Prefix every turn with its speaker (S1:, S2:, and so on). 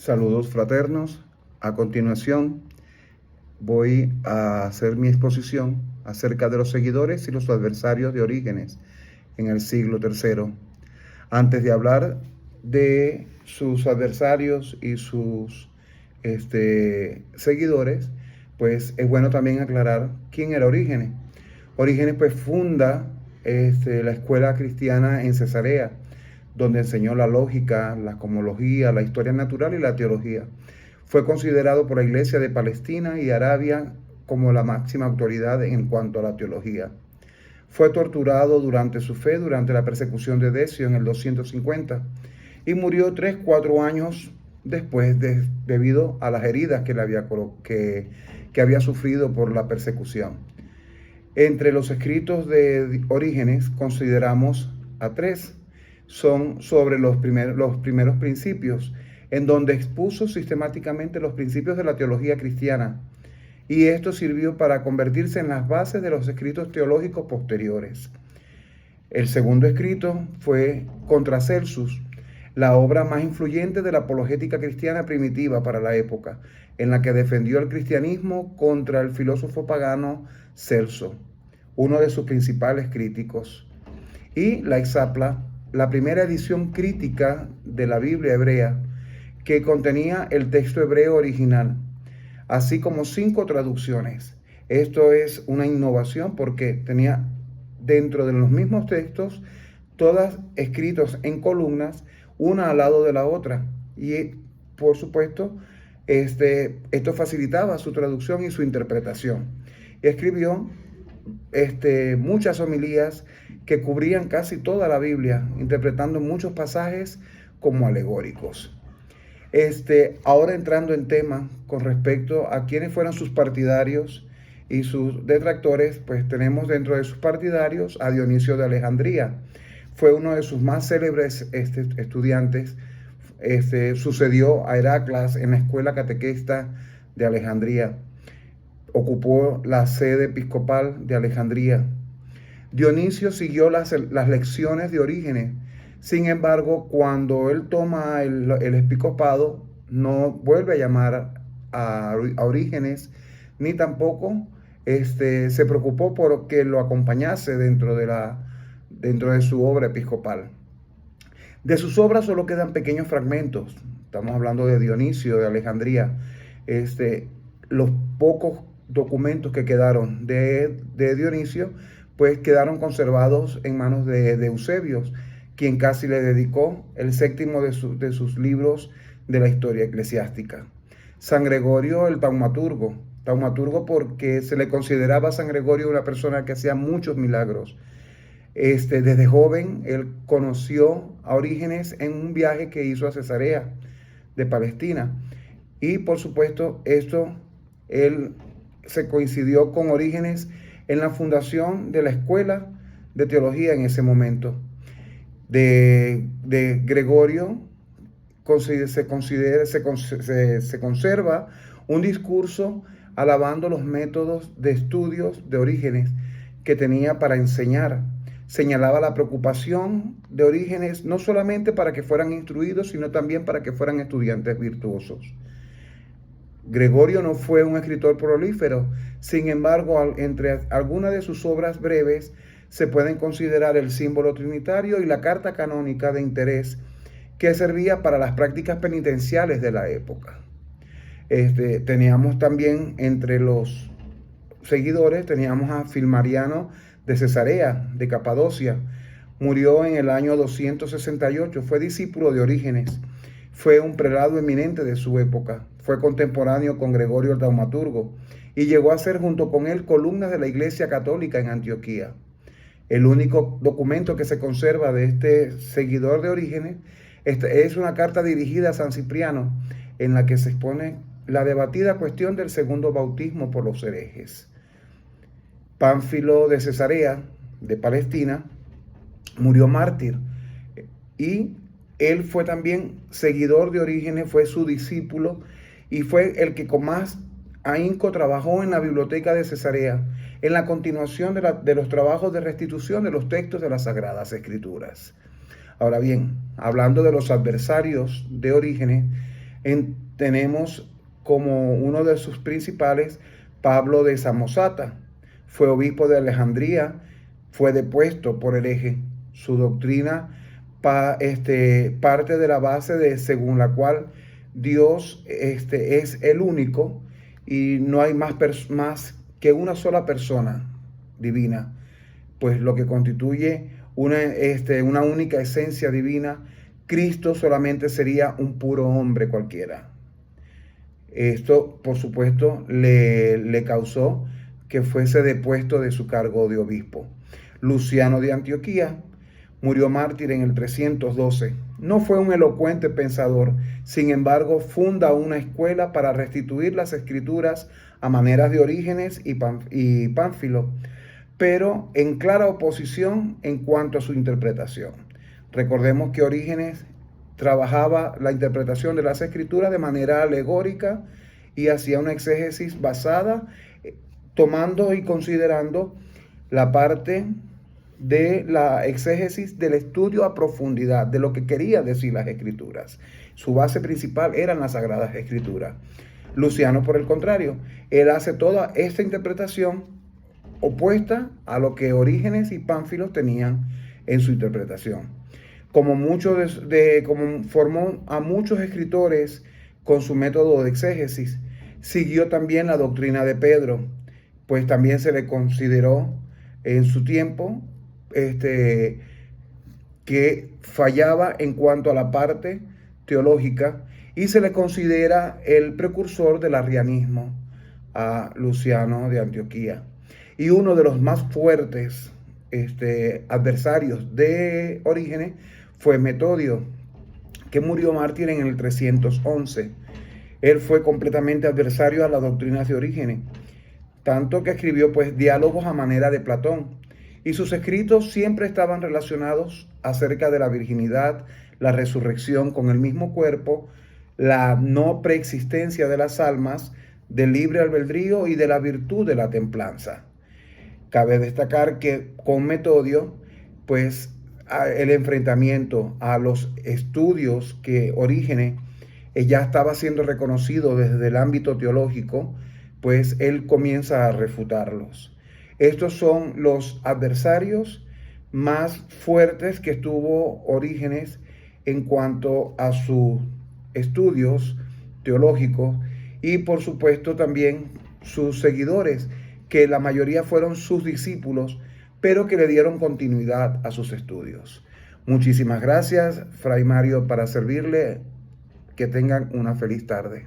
S1: Saludos fraternos. A continuación voy a hacer mi exposición acerca de los seguidores y los adversarios de Orígenes en el siglo III. Antes de hablar de sus adversarios y sus seguidores, pues es bueno también aclarar quién era Orígenes. Orígenes pues funda la escuela cristiana en Cesarea, donde enseñó la lógica, la cosmología, la historia natural y la teología. Fue considerado por la Iglesia de Palestina y Arabia como la máxima autoridad en cuanto a la teología. Fue torturado durante su fe, durante la persecución de Decio en el 250, y murió 3-4 años después debido a las heridas que había sufrido por la persecución. Entre los escritos de Orígenes consideramos a 3. Son sobre los primeros principios, en donde expuso sistemáticamente los principios de la teología cristiana, y esto sirvió para convertirse en las bases de los escritos teológicos posteriores. El segundo escrito fue Contra Celsus, la obra más influyente de la apologética cristiana primitiva para la época, en la que defendió el cristianismo contra el filósofo pagano Celso, uno de sus principales críticos. Y la Exapla, la primera edición crítica de la Biblia hebrea, que contenía el texto hebreo original, así como 5 traducciones. Esto es una innovación porque tenía dentro de los mismos textos, todas escritos en columnas, una al lado de la otra. Y por supuesto, esto facilitaba su traducción y su interpretación. Y escribió muchas homilías que cubrían casi toda la Biblia, interpretando muchos pasajes como alegóricos. Ahora entrando en tema con respecto a quiénes fueron sus partidarios y sus detractores, pues tenemos dentro de sus partidarios a Dionisio de Alejandría. Fue uno de sus más célebres estudiantes. Sucedió a Heraclas en la escuela catequista de Alejandría. Ocupó la sede episcopal de Alejandría. Dionisio siguió las lecciones de Orígenes. Sin embargo, cuando él toma el episcopado, no vuelve a llamar a Orígenes, ni tampoco se preocupó por que lo acompañase dentro de su obra episcopal. De sus obras solo quedan pequeños fragmentos. Estamos hablando de Dionisio de Alejandría. Los pocos documentos que quedaron de Dionisio, pues quedaron conservados en manos de Eusebio, quien casi le dedicó el 7º de sus libros de la historia eclesiástica. San Gregorio el taumaturgo porque se le consideraba a San Gregorio una persona que hacía muchos milagros. Desde joven él conoció a Orígenes en un viaje que hizo a Cesarea de Palestina, y por supuesto él se coincidió con Orígenes en la fundación de la escuela de teología en ese momento. De Gregorio se conserva un discurso alabando los métodos de estudios de Orígenes que tenía para enseñar. Señalaba la preocupación de Orígenes no solamente para que fueran instruidos, sino también para que fueran estudiantes virtuosos. Gregorio no fue un escritor prolífero. Sin embargo, entre algunas de sus obras breves se pueden considerar el símbolo trinitario y la carta canónica de interés, que servía para las prácticas penitenciales de la época. Teníamos también entre los seguidores, teníamos a Filmariano de Cesarea, de Capadocia. Murió en el año 268, fue discípulo de Orígenes. Fue un prelado eminente de su época. Fue contemporáneo con Gregorio el taumaturgo y llegó a ser junto con él columna de la Iglesia Católica en Antioquía. El único documento que se conserva de este seguidor de Orígenes es una carta dirigida a San Cipriano, en la que se expone la debatida cuestión del segundo bautismo por los herejes. Pánfilo de Cesarea, de Palestina, murió mártir, y él fue también seguidor de Orígenes, fue su discípulo y fue el que con más ahínco trabajó en la biblioteca de Cesarea, en la continuación de los trabajos de restitución de los textos de las Sagradas Escrituras. Ahora bien, hablando de los adversarios de Orígenes, Tenemos como uno de sus principales Pablo de Samosata. Fue obispo de Alejandría, fue depuesto por hereje. Su doctrina parte de la base según la cual Dios es el único y no hay más que una sola persona divina, pues lo que constituye una única esencia divina. Cristo solamente sería un puro hombre cualquiera. Esto, por supuesto, le causó que fuese depuesto de su cargo de obispo. Luciano de Antioquía murió mártir en el 312. No fue un elocuente pensador, sin embargo, funda una escuela para restituir las escrituras a maneras de Orígenes y Pánfilo, pero en clara oposición en cuanto a su interpretación. Recordemos que Orígenes trabajaba la interpretación de las escrituras de manera alegórica y hacía una exégesis basada, tomando y considerando la parte de la exégesis del estudio a profundidad de lo que quería decir las escrituras. Su base principal eran las sagradas escrituras. Luciano, por el contrario, él hace toda esta interpretación opuesta a lo que Orígenes y Pánfilo tenían en su interpretación. Como formó a muchos escritores con su método de exégesis, siguió también la doctrina de Pedro, pues también se le consideró en su tiempo que fallaba en cuanto a la parte teológica, y se le considera el precursor del arrianismo a Luciano de Antioquía. Y uno de los más fuertes adversarios de Orígenes fue Metodio, que murió mártir en el 311. Él fue completamente adversario a las doctrinas de Orígenes, tanto que escribió pues diálogos a manera de Platón, y sus escritos siempre estaban relacionados acerca de la virginidad, la resurrección con el mismo cuerpo, la no preexistencia de las almas, del libre albedrío y de la virtud de la templanza. Cabe destacar que con Metodio, pues el enfrentamiento a los estudios que Orígenes ya estaba siendo reconocido desde el ámbito teológico, pues él comienza a refutarlos. Estos son los adversarios más fuertes que tuvo Orígenes en cuanto a sus estudios teológicos, y por supuesto también sus seguidores, que la mayoría fueron sus discípulos, pero que le dieron continuidad a sus estudios. Muchísimas gracias, Fray Mario, para servirle. Que tengan una feliz tarde.